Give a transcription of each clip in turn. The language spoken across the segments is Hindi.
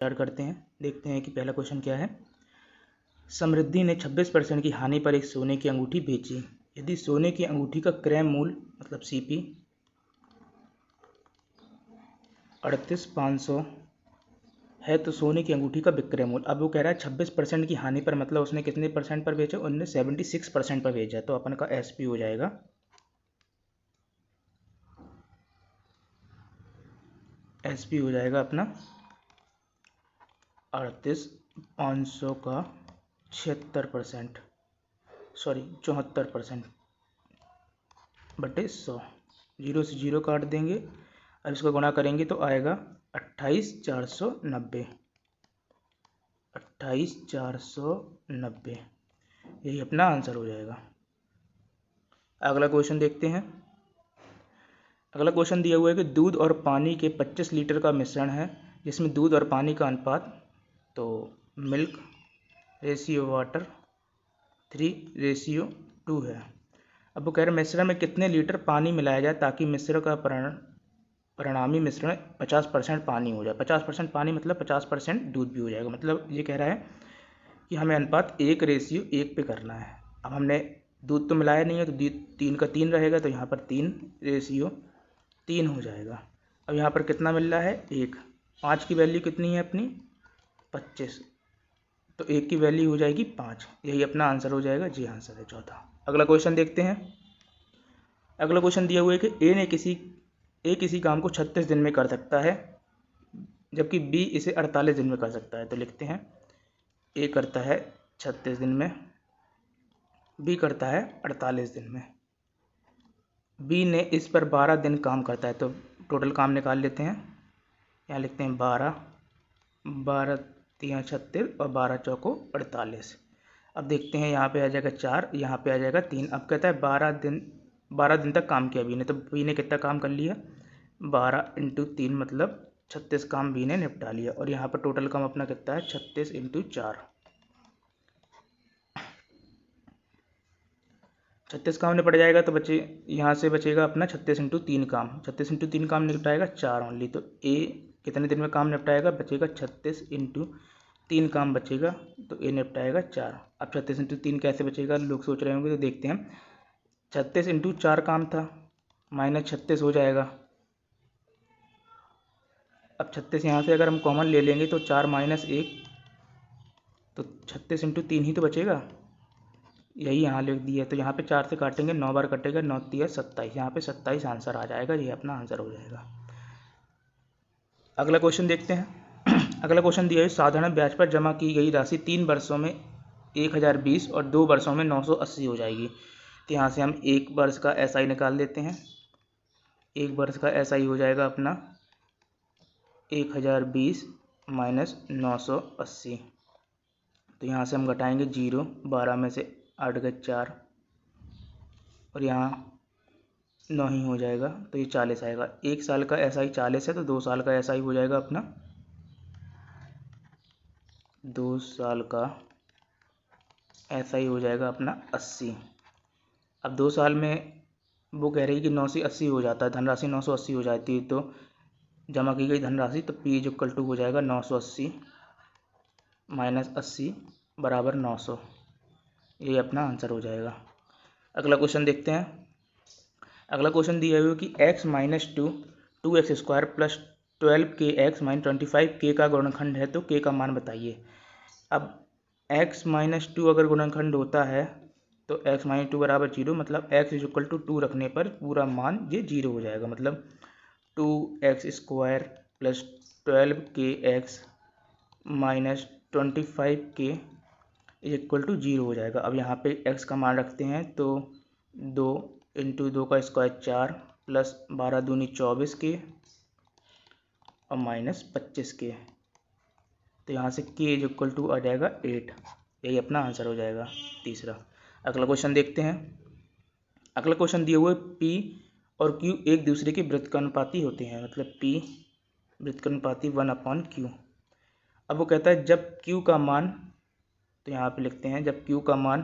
स्टार्ट करते हैं। देखते हैं कि पहला क्वेश्चन क्या है। समृद्धि ने 26% की हानि पर एक सोने की अंगूठी बेची। यदि सोने की अंगूठी का क्रय मूल्य मतलब सीपी 38,500 है तो सोने की अंगूठी का विक्रय मूल्य। अब वो कह रहा है 26% की हानि पर, मतलब उसने कितने परसेंट पर बेचा? उन्होंने 76% पर बेचा। तो अपन का एसपी हो जाएगा अपना 38,500 का 76%, सॉरी 74% बटे 100। 0 से 0 काट देंगे और इसको गुणा करेंगे तो आएगा 28,490। 28,490 यही अपना आंसर हो जाएगा। अगला क्वेश्चन देखते हैं। अगला क्वेश्चन दिया हुआ है कि दूध और पानी के 25 लीटर का मिश्रण है जिसमें दूध और पानी का अनुपात तो मिल्क रेशियो वाटर 3:2 है। अब वो कह रहे मिश्रण में कितने लीटर पानी मिलाया जाए ताकि मिश्रण का परिणामी मिश्रण 50% पानी हो जाए। 50% पानी मतलब 50% दूध भी हो जाएगा। मतलब ये कह रहा है कि हमें अनुपात 1:1 पे करना है। अब हमने दूध तो मिलाया नहीं है तो दूध 3 का 3 रहेगा, तो यहाँ पर 3:3 हो जाएगा। अब यहाँ पर कितना मिल रहा है? 1। 5 की वैल्यू कितनी है अपनी? 25, तो 1 की वैल्यू हो जाएगी 5। यही अपना आंसर हो जाएगा। जी आंसर है चौथा। अगला क्वेश्चन देखते हैं। अगला क्वेश्चन दिया हुआ है कि ए किसी काम को 36 दिन में कर सकता है जबकि बी इसे 48 दिन में कर सकता है। तो लिखते हैं ए करता है 36 दिन में, बी करता है 48 दिन में। बी ने इस पर 12 दिन काम करता है, तो टोटल काम निकाल लेते हैं। यहाँ लिखते हैं 12 3 36 और 12 चौको 48। अब देखते हैं यहाँ पे आ जाएगा 4, यहाँ पे आ जाएगा 3। अब कहता है 12 दिन तक काम किया बी ने, तो बी ने कितना काम कर लिया? 12 × 3 मतलब 36 काम बी ने निपटा लिया। और यहाँ पर टोटल काम अपना कितना है? 36 × 4। 36 काम निपट जाएगा तो यहाँ से बचेगा अपना 36 × 3 काम। 36 × 3 काम निपटाएगा 4 ओनली। तो ए कितने दिन में काम निपटाएगा? बचेगा 36 × 3 काम बचेगा, तो ए निपटाएगा 4। अब 36 × 3 कैसे बचेगा लोग सोच रहे होंगे, तो देखते हैं। 36 × 4 काम था, -36 हो जाएगा। अब 36 यहाँ से अगर हम कॉमन ले लेंगे तो 4 - 1, तो 36 × 3 ही तो बचेगा। यही यहाँ लिख दिया। तो यहाँ पे 4 से काटेंगे, 9 बार कटेगा, 9 × 3 = 27। यहाँ पे 27 आंसर आ जाएगा। ये अपना आंसर हो जाएगा। अगला क्वेश्चन देखते हैं। अगला क्वेश्चन दिया है साधारण ब्याज पर जमा की गई राशि 3 वर्षों में 1020 और 2 वर्षों में 980 हो जाएगी। तो यहाँ से हम 1 वर्ष का SI निकाल देते हैं। 1 वर्ष का SI हो जाएगा अपना 1020 - 980। तो यहाँ से हम घटाएंगे 0, 12 में से 8 गए 4 और यहाँ 9 ही हो जाएगा, तो ये 40 आएगा। 1 साल का SI 40 है, तो 2 साल का SI हो जाएगा अपना 2 साल का SI हो जाएगा अपना 80। अब 2 साल में वो कह रही है कि 9 से 80 हो जाता है, धनराशि 980 हो जाती है। तो जमा की गई धनराशि, तो P = हो जाएगा 980 - 80 = 900। ये अपना आंसर हो जाएगा। अगला क्वेश्चन देखते हैं। अगला क्वेश्चन दिया हुआ है कि x - 2 2x² + 12kx - 25k का गुणनखंड है तो k का मान बताइए। अब x - 2 अगर गुणनखंड होता है तो x - 2 = 0, मतलब x = 2 रखने पर पूरा मान ये 0 हो जाएगा। मतलब 2x² + 12kx - 25k = 0 हो जाएगा। अब यहाँ पे x का मान रखते हैं तो 2 × 2 का स्क्वायर 4 + 12 दूनी 24k और -25k। तो यहाँ से k = आ जाएगा 8। यही अपना आंसर हो जाएगा तीसरा। अगला क्वेश्चन देखते हैं। अगला क्वेश्चन दिए हुए P और Q एक दूसरे के व्युत्क्रमानुपाती होते हैं, मतलब P व्युत्क्रमानुपाती 1/Q। अब वो कहता है जब Q का मान, तो यहाँ पे लिखते हैं जब Q का मान,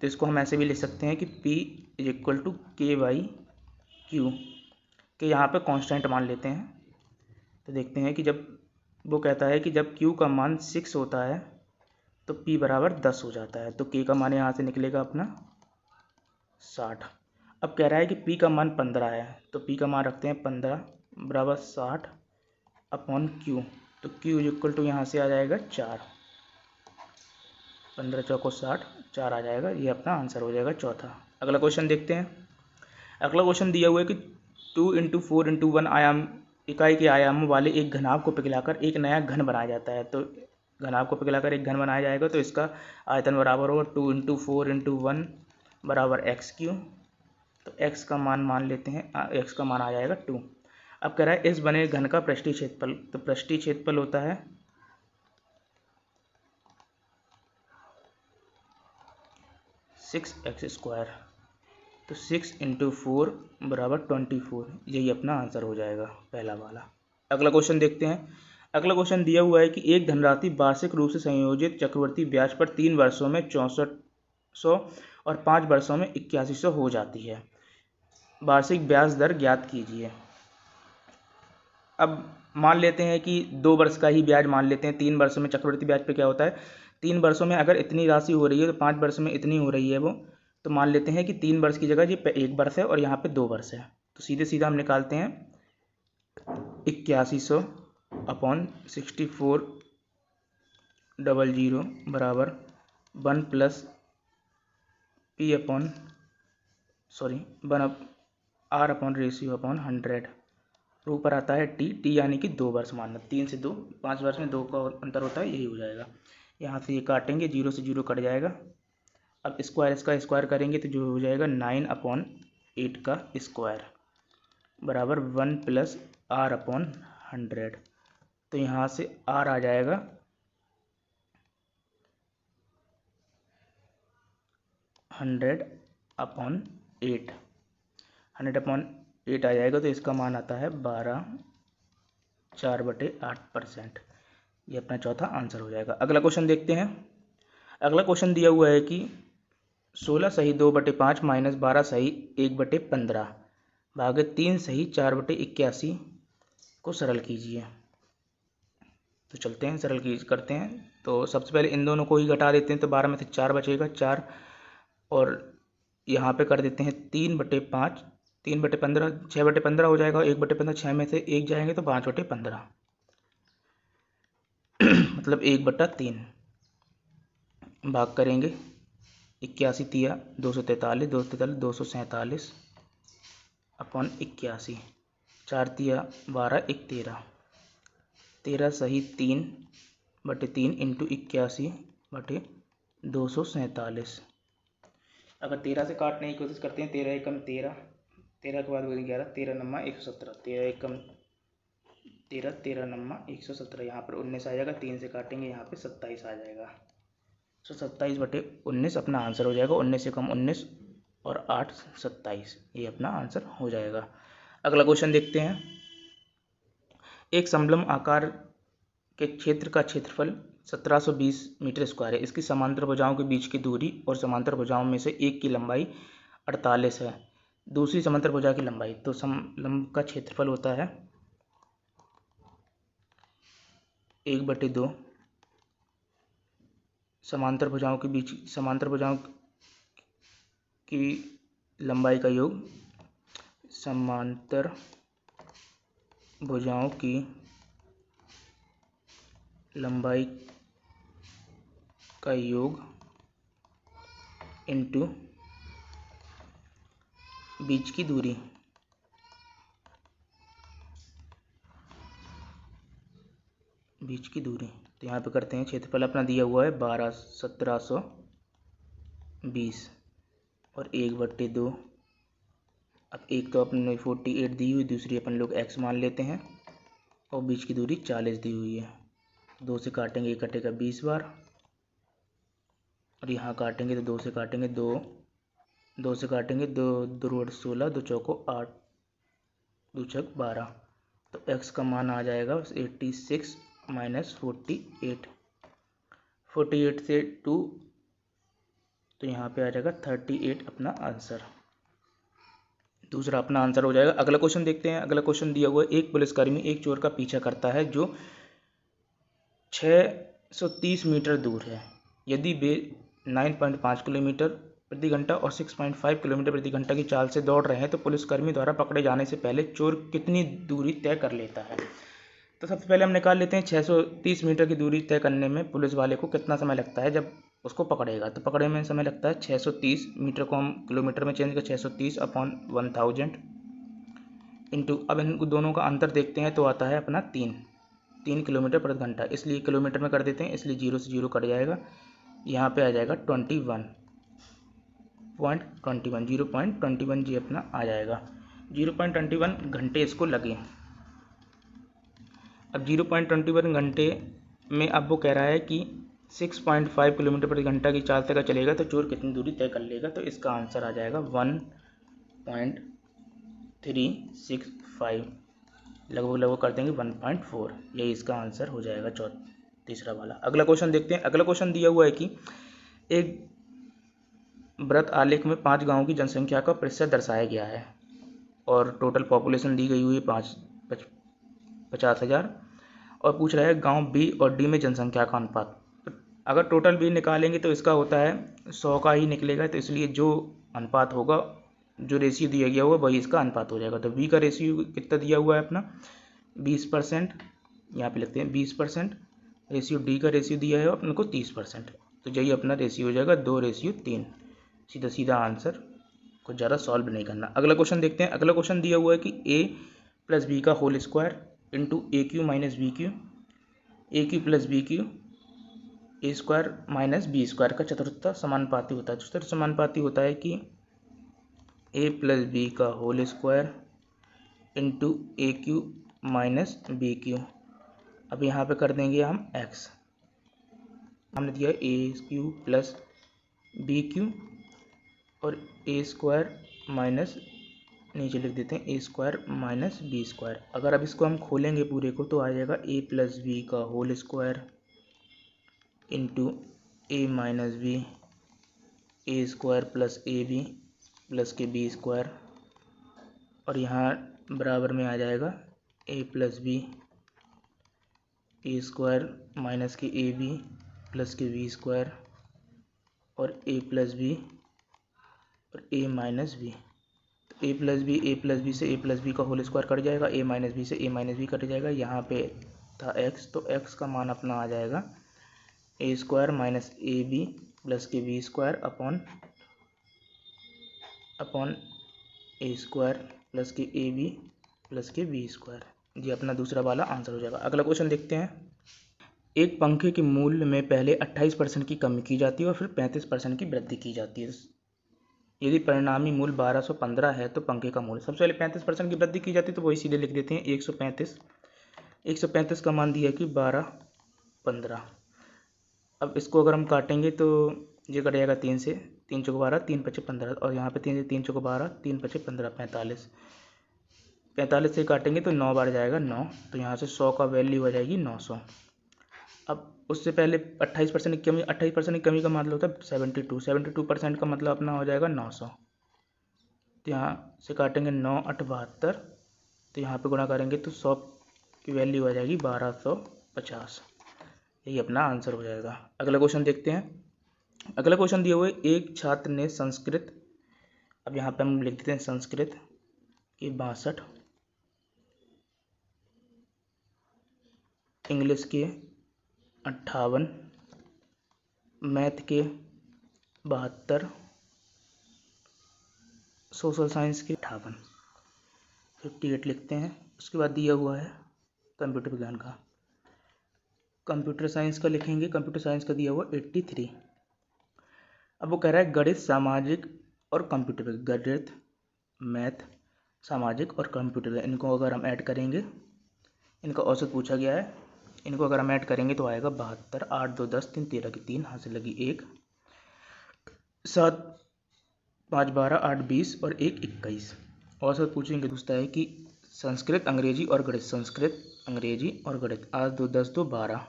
तो इसको हम ऐसे भी लिख सकते हैं कि P = K/Q के यहाँ पे कांस्टेंट मान लेते हैं। तो देखते हैं कि जब वो कहता है कि जब Q का मान 6 होता है तो P बराबर 10 हो जाता है। तो K का मान यहाँ से निकलेगा अपना 60। अब कह रहा है कि P का मान 15 है, तो P का मान रखते हैं 15 बराबर 60 अपॉन Q। तो Q इक्वल टू यहाँ से आ जाएगा 4, 15 चौको 60, 4 आ जाएगा। ये अपना आंसर हो जाएगा चौथा। अगला क्वेश्चन देखते हैं। अगला क्वेश्चन दिया हुआ है कि 2 × 4 × 1 आयाम इकाई के आयामों वाले एक घनाभ को पिघलाकर एक नया घन बनाया जाता है। तो घनाभ को पिघलाकर एक घन बनाया जाएगा तो इसका आयतन बराबर होगा 2 × 4 × 1 बराबर x3। तो x का मान लेते हैं, x का मान आ जाएगा 2। अब कह रहा है इस बने घन का पृष्ठीय क्षेत्रफल। तो पृष्ठीय क्षेत्रफल होता है 6x²। तो 6 × 4 बराबर 24। यही अपना आंसर हो जाएगा पहला वाला। अगला क्वेश्चन देखते हैं। अगला क्वेश्चन दिया हुआ है कि एक धनराशि वार्षिक रूप से संयोजित चक्रवृद्धि ब्याज पर 3 वर्षों में 6400 और 5 वर्षों में 8100 हो जाती है। वार्षिक ब्याज दर ज्ञात कीजिए। अब मान लेते हैं कि 2 वर्ष का ही ब्याज मान लेते हैं। 3 वर्षों में चक्रवृद्धि ब्याज पे क्या होता है, 3 वर्षों में अगर इतनी राशि हो रही है तो 5 वर्ष में इतनी हो रही है वो। तो मान लेते हैं कि 3 वर्ष की जगह ये 1 वर्ष है और यहाँ पे 2 वर्ष है। तो सीधे सीधा हम निकालते हैं 8100 अपॉन 6400 बराबर 1 + P upon R upon ratio upon 100। ऊपर आता है टी यानी कि 2 वर्ष मानना। 3 से 2, 5 वर्ष में 2 का अंतर होता है, यही हो जाएगा। यहाँ से ये काटेंगे, 0 से 0 कट जाएगा। अब स्क्वायर इसका स्क्वायर करेंगे तो जो हो जाएगा 9/8 का स्क्वायर बराबर 1 + R अपॉन 100। तो यहाँ से R आ जाएगा 100/8। 100/8 आ जाएगा तो इसका मान आता है 4/8%। ये अपना चौथा आंसर हो जाएगा। अगला क्वेश्चन देखते हैं। अगला क्वेश्चन दिया हुआ है कि 16 सही 2/5 माइनस 12 सही 1/15 भागे 3 सही 4/81 को सरल कीजिए। तो चलते हैं सरल करते हैं। तो सबसे पहले इन दोनों को ही घटा देते हैं। तो 12 में से 4 बचेगा, 4 और यहाँ पे कर देते हैं 3/5, 3/15 6/15 हो जाएगा। 1/15 6 में से 1 जाएंगे तो 5/15 मतलब 1/3 भाग करेंगे 81 तिया 243, 247 अपॉन 81, 4 तिया 12, 1 13, 13 सही 3/3 इंटू 81/247। अगर 13 से काटने की कोशिश करते हैं, 13 एकम 13, 13 के बाद 11, 13 नम्मा 117, 13 एकम 13, 13 नम्मा 117। यहाँ पर 19 आ जाएगा, 3 से काटेंगे यहाँ पे 27 आ जाएगा। तो 27/19 अपना आंसर हो जाएगा। 19 से कम 19 और 8 27, ये अपना आंसर हो जाएगा। अगला क्वेश्चन देखते हैं। एक समलंब आकार के क्षेत्र का क्षेत्रफल 1720 मीटर स्क्वायर है। इसकी समांतर भुजाओं के बीच की दूरी और समांतर भुजाओं में से एक की लंबाई 48 है। दूसरी समांतर भुजा की लंबाई। तो समलंब का क्षेत्रफल होता है 1/2 समांतर भुजाओं की लंबाई का योग, समांतर भुजाओं की लंबाई का योग इंटू बीच की दूरी। तो यहाँ पे करते हैं, क्षेत्रफल अपना दिया हुआ है 1720 और 1/2। अब एक तो अपने 48 दी हुई, दूसरी अपन लोग x मान लेते हैं और बीच की दूरी 40 दी हुई है। 2 से काटेंगे, 1 कटेगा 20 बार और यहाँ काटेंगे तो 2 से काटेंगे 2 से काटेंगे 2 2 16, 2 चौको 8, 2 छक 12। तो x का मान आ जाएगा 86 माइनस 48, 48 से 2 तो यहाँ पे आ जाएगा 38 अपना आंसर। दूसरा अपना आंसर हो जाएगा। अगला क्वेश्चन देखते हैं। अगला क्वेश्चन दिया हुआ है, एक पुलिसकर्मी एक चोर का पीछा करता है जो 630 मीटर दूर है। यदि वे 9.5 किलोमीटर प्रति घंटा और 6.5 किलोमीटर प्रति घंटा की चाल से दौड़ रहे हैं तो पुलिसकर्मी द्वारा पकड़े जाने से पहले चोर कितनी दूरी तय कर लेता है। तो सबसे पहले हम निकाल लेते हैं 630 मीटर की दूरी तय करने में पुलिस वाले को कितना समय लगता है जब उसको पकड़ेगा। तो पकड़ने में समय लगता है 630 मीटर को हम किलोमीटर में चेंज कर 630 अपॉन 1000 इंटू, अब इन दोनों का अंतर देखते हैं तो आता है अपना 3 किलोमीटर प्रति घंटा, इसलिए किलोमीटर में कर देते हैं, इसलिए 0 से 0 कट जाएगा। यहाँ पे आ जाएगा 0.21 जी अपना आ जाएगा। 0.21 घंटे इसको लगे। अब 0.21 घंटे में अब वो कह रहा है कि 6.5 किलोमीटर प्रति घंटा की चाल तक चलेगा तो चोर कितनी दूरी तय कर लेगा। तो इसका आंसर आ जाएगा 1.365, लगभग कर देंगे 1.4, यही इसका आंसर हो जाएगा तीसरा वाला। अगला क्वेश्चन देखते हैं। अगला क्वेश्चन दिया हुआ है कि एक वृत्त आलेख में 5 गांवों की जनसंख्या का प्रतिशत दर्शाया गया है और टोटल पॉपुलेशन दी गई हुई है 50,000 और पूछ रहा है गांव बी और डी में जनसंख्या का अनुपात। अगर टोटल भी निकालेंगे तो इसका होता है 100 का ही निकलेगा, तो इसलिए जो अनुपात होगा, जो रेशियो दिया गया होगा वही इसका अनुपात हो जाएगा। तो बी का रेशियो कितना दिया हुआ है अपना 20%, यहाँ पे लिखते हैं 20%। रेशियो डी का रेशियो दिया है अपने को 30%, तो यही अपना रेशियो हो जाएगा 2:3। सीधा सीधा आंसर, कुछ ज़्यादा सॉल्व नहीं करना। अगला क्वेश्चन देखते हैं। अगला क्वेश्चन दिया हुआ है कि a प्लस बी का होल स्क्वायर इंटू ए क्यू माइनस बी क्यू, ए क्यू प्लस बी क्यू, ए स्क्वायर माइनस बी स्क्वायर का चतुर्थता समानुपाती होता है। चतुर्थ समानुपाती होता है कि a प्लस बी का होल स्क्वायर इंटू ए क्यू माइनस बी क्यू। अब यहाँ पे कर देंगे हम x, हमने दिया ए क्यू प्लस बी क्यू और ए स्क्वायर माइनस, नीचे लिख देते हैं ए स्क्वायर माइनस बी स्क्वायर। अगर अब इसको हम खोलेंगे पूरे को तो आ जाएगा a प्लस बी का whole square into A minus B, A square plus A B plus के बी स्क्वायर, और यहाँ बराबर में आ जाएगा a plus B, A square minus के ए बी प्लस के बी स्क्वायर और a प्लस बी और a माइनस बी। तो a प्लस बी से a प्लस बी का होल स्क्वायर कट जाएगा, a माइनस बी से a माइनस बी कट जाएगा। यहाँ पे था x, तो x का मान अपना आ जाएगा a square minus A B plus के B square upon A square plus के ए बी प्लस के बी स्क्वायर। ये अपना दूसरा वाला आंसर हो जाएगा। अगला क्वेश्चन देखते हैं। एक पंखे के मूल्य में पहले 28% की कमी की जाती है और फिर 35% की वृद्धि की जाती है। यदि परिणामी मूल्य 1215 है तो पंखे का मूल्य, सबसे पहले 35% की वृद्धि की जाती है तो वही सीधे लिख देते हैं 135 का मान दिया कि 1215। अब इसको अगर हम काटेंगे तो ये कट जाएगा 3 से, 3 चौको 12, 3 पचे 15, और यहाँ पे 3 से 3 चौको 12, 3 पचे 15, 45 से काटेंगे तो 9 बार जाएगा 9, तो यहाँ से 100 का वैल्यू हो जाएगी 900। अब उससे पहले 28% की कमी, 28% की कमी का मतलब होता है 72% का मतलब अपना हो जाएगा 900। तो यहाँ से काटेंगे 9 8 72, तो यहाँ पे गुणा करेंगे तो 100 की वैल्यू आ जाएगी 1250, यही अपना आंसर हो जाएगा। अगला क्वेश्चन देखते हैं। अगला क्वेश्चन दिया हुआ है एक छात्र ने संस्कृत, अब यहाँ पे हम लिख देते हैं संस्कृत के 62, इंग्लिश के 58, मैथ के 72, सोशल साइंस के 58, 58 लिखते हैं। उसके बाद दिया हुआ है कंप्यूटर विज्ञान का, कंप्यूटर साइंस का लिखेंगे, कंप्यूटर साइंस का दिया हुआ 83। अब वो कह रहा है गणित, सामाजिक और कंप्यूटर, गणित, मैथ, सामाजिक और कंप्यूटर, इनको अगर हम ऐड करेंगे, इनका औसत पूछा गया है, इनको अगर हम ऐड करेंगे तो आएगा 72, 8 2 10, 3 13 की 3, हाथ से लगी 1, 7 5 12, 8 20 और 1 21। औसत पूछेंगे पूछता है कि संस्कृत, अंग्रेजी और गणित, संस्कृत, अंग्रेजी और गणित, 8 2 10 2 12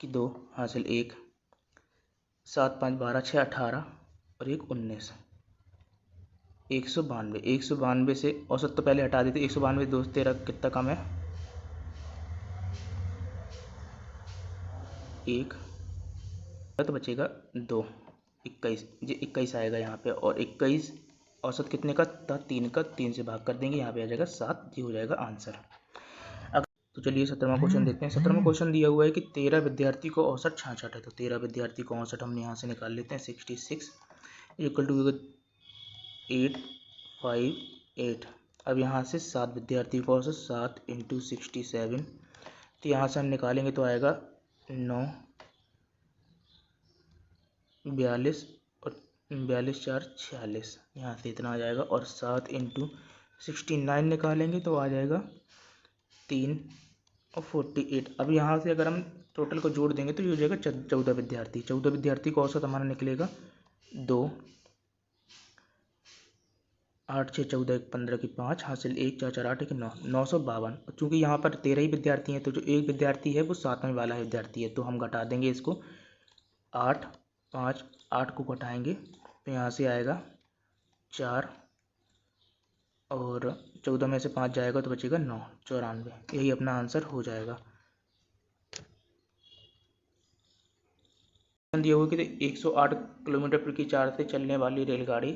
की 2, हासिल 1, 7 5 12 6 18 और 1 19, 192 से औसत तो पहले हटा देते, 192 2 13 कितना कम है, 1 तो बचेगा 2, 21 जी 21 आएगा यहाँ पे। और 21 औसत कितने का था? 3 का। 3 से भाग कर देंगे, यहाँ पे आ जाएगा 7। ये हो जाएगा आंसर। तो चलिए 17वां क्वेश्चन देखते हैं। 17वां क्वेश्चन दिया हुआ है कि 13 विद्यार्थी को औसत 66 है। तो 13 विद्यार्थी को औसत हम यहाँ से निकाल लेते हैं। 66 इक्वल टू 858। अब यहाँ से 7 विद्यार्थी को औसत 7 इंटू 67, तो यहाँ से हम निकालेंगे तो आएगा 9, 42 और 42 4 46, यहाँ से इतना आ जाएगा। और 7 इंटू 69 निकालेंगे तो आ जाएगा 3 और 48। अब यहाँ से अगर हम टोटल को जोड़ देंगे तो ये हो जाएगा 14 विद्यार्थी। 14 विद्यार्थी को औसत हमारा निकलेगा 2, 8 6 14 1 15 की 5 हासिल 1 4 4 8 1 9, 952। चूँकि यहाँ पर 13 ही विद्यार्थी हैं तो जो एक विद्यार्थी है वो 7वें वाला विद्यार्थी है, तो हम घटा देंगे इसको। 8 5 8 को घटाएंगे तो यहाँ से आएगा 4 और 14 में से 5 जाएगा तो बचेगा 9, 94। यही अपना आंसर हो जाएगा। दिया हुआ कि 108 किलोमीटर प्रति चाल से चलने वाली रेलगाड़ी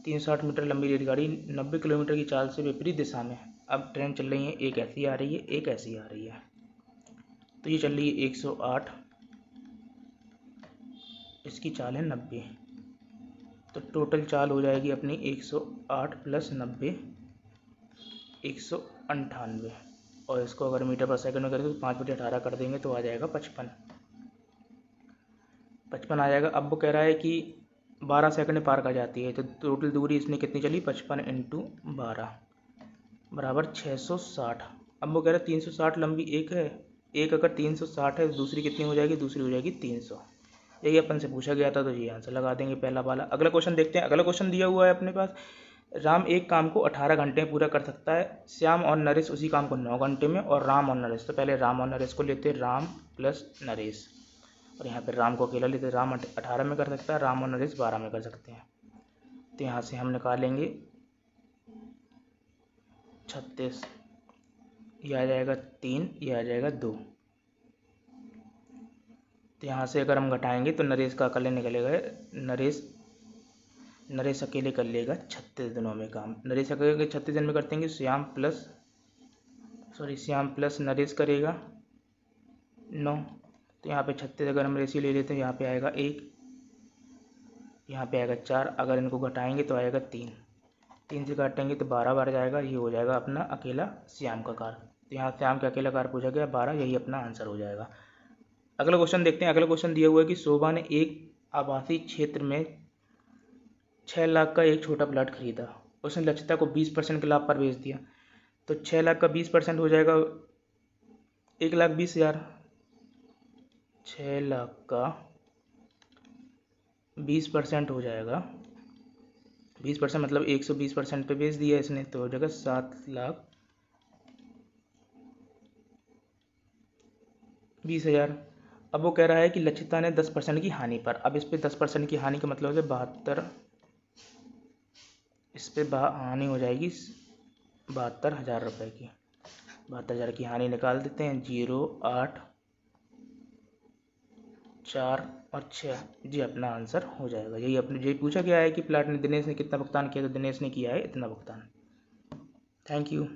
360 मीटर लंबी रेलगाड़ी 90 किलोमीटर की चाल से विपरीत दिशा में, अब ट्रेन चल रही है, एक ऐसी आ रही है, एक ऐसी आ रही है। तो ये चल रही है 108, इसकी चाल है 90, तो टोटल चाल हो जाएगी अपनी 108 प्लस 90 198। और इसको अगर मीटर पर सेकंड में करें तो 5/18 कर देंगे तो आ जाएगा 55 आ जाएगा। अब वो कह रहा है कि 12 सेकंड पार कर जाती है, तो टोटल दूरी इसने कितनी चली? 55 इंटू 12 बराबर 660। अब वो कह रहा है 360 लंबी एक है, एक अगर 360 है तो दूसरी कितनी हो जाएगी? दूसरी हो जाएगी 300। यही अपन से पूछा गया था, तो ये आंसर लगा देंगे पहला वाला। अगला क्वेश्चन देखते हैं। अगला क्वेश्चन दिया हुआ है अपने पास, राम एक काम को 18 घंटे में पूरा कर सकता है, श्याम और नरेश उसी काम को 9 घंटे में, और राम और नरेश। तो पहले राम और नरेश को लेते हैं, राम प्लस नरेश, और यहाँ पे राम को अकेला लेते हैं। राम 18 में कर सकता है, राम और नरेश 12 में कर सकते हैं। तो यहाँ से हम निकालेंगे 36, ये आ जाएगा 3, ये आ जाएगा 2। तो यहाँ से अगर हम घटाएंगे तो नरेश का अकेले निकलेगा, नरेश अकेले कर लेगा 36 दिनों में काम। नरेश अकेले 36 दिन में करते हैं। श्याम प्लस नरेश करेगा 9। तो यहाँ पे 36 अगर हम रेशियो ले लेते हैं, यहाँ पे आएगा 1, यहाँ पे आएगा 4, अगर इनको घटाएंगे तो आएगा 3 से काटेंगे तो 12 बार जाएगा। ये हो जाएगा अपना अकेला श्याम का कार। तो यहाँ श्याम का अकेला कार पूछा गया 12, यही अपना आंसर हो जाएगा। अगला क्वेश्चन देखते हैं। अगला क्वेश्चन दिया हुआ है कि शोभा ने एक आवासीय क्षेत्र में 6 लाख का एक छोटा प्लाट खरीदा, उसने लक्षिता को 20% के लाभ पर बेच दिया। तो 6 लाख का 20% हो जाएगा 1,20,000। 6 लाख का 20% हो जाएगा, 20% मतलब 120% पे बेच दिया इसने, तो हो जाएगा 7,20,000। अब वो कह रहा है कि लक्षिता ने 10% की हानि पर, अब इस पे 10% की हानि का मतलब है 72, इस पे हानि हो जाएगी 72,000 रुपये की। 72,000 की हानि निकाल देते हैं। 0 8 4 और 6, जी अपना आंसर हो जाएगा। यही पूछा गया है कि प्लाट ने दिनेश ने कितना भुगतान किया, तो दिनेश ने किया है इतना भुगतान। Thank you.